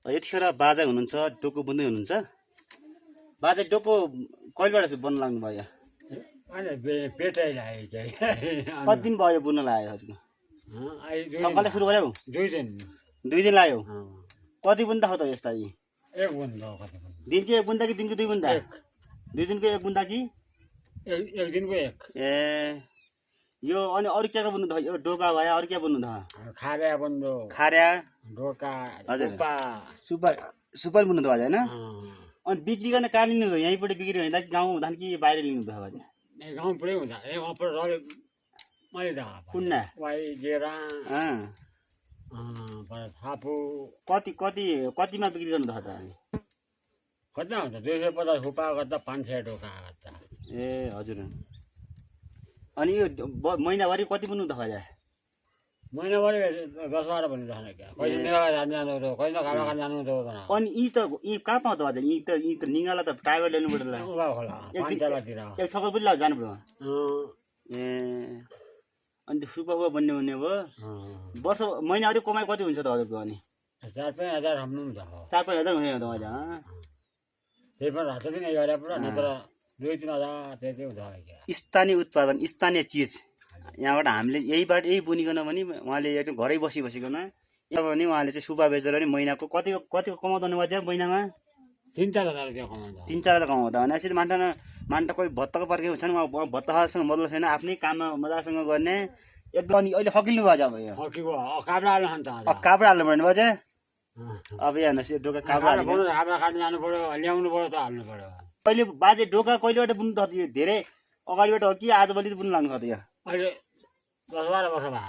यतिखेर बाजा हुनुहुन्छ डोको बुन्दै हुनुहुन्छ बाजा डोको कहिलेबाट बन्न लाग्नु भयो अनि पेटै लाग्यो चाहिँ कति दिन भयो बुन्न लाग्यो हजुर सकालले सुरु गर्यौ 2 दिन 2 दिन लाग्यो कति बुन्दा हो त यस्ता यी एक बुन्दा कति दिनको एक बुन्दा कि दिनको 2 बुन्दा 2 दिनको एक बुन्दा कि एक दिनको एक ए यो अनि अरु के बुन्नु थ यो डोका भयो अरु के बुन्नु थ खार्या बुन्नु खार्या डोका हजुर सुपा सुपर बुन्नु त भयो हैन अनि बिक्री गर्ने कहाँ लिनु त यहीँबाट बिक्री होइन कि गाउँ हुँदैन कि बाहिर लिनु त भयो गाउँ पुरै हुन्छ ए अपर सले मैले त कुन्ना वाइ जेरा पर थापु कतिमा बिक्री गर्नु त कति हुन्छ 250 रुपैयाँ गर्दा 500 डोका गर्दा ए हजुर अनि यो महिनाभरि कति बुन्नु त भयो महिनाभरि 10-12 भन्नु छैन क्या कहिले निगाला जानु त कहिले घरमा खान जानु त अनि यी कहाँ पाउँछ हजुर यी त निगाला त टाइगर ल्याउनु पर्ला उगा खोला पाञ्चालातिर एक छकल पनि जानु पर्यो ए अनि सुपा बन्ने हुने भयो वर्ष महिनाभरि कमाइ कति हुन्छ त हजुरको अनि 4-5 हाम्रो नि त 4-5 हजार हुने हो त हजुर त्यही पनि रातो दिन गरे पुरा नत्र 2-3 हजार त्यति हुन्छ क्या स्थानीय उत्पादन स्थानीय चिज यहाँबाट हामीले यही बुनिकन पनि उहाँले एकदम घरै बसिकन पनि उहाँले चाहिँ सुपा बेचेर पनि महिनाको कति कमाउँदैन भयो महिनामा 3-4 हजार रुपियाँ कमाउँछ 3-4 हजार कमाउँदा भने यसरी मान्टा कोही भत्ताको पर्खेको छ नि भत्तासँग मतलब छैन आफ्नै काममा मजासँग गर्ने एकदम अनि अहिले हकिल्नु भयो अब यो हकीको काब्रा हाल्नु छ त काब्रा हाल्नु पर्ने भयो चाहिँ अब यहाँ हेर्नुहोस् यो डोका काब्रा काब्रा काट्न जानु पर्यो ल्याउनु पर्यो त हाल्नु पर्यो अहिले बाजे डोका कहिलेबाट बुन्नु त धेरै अगाडिबाट हो कि आजभोलि बुन्नु लाग्नु छ त यहाँ अहिले 10-12 वर्ष भयो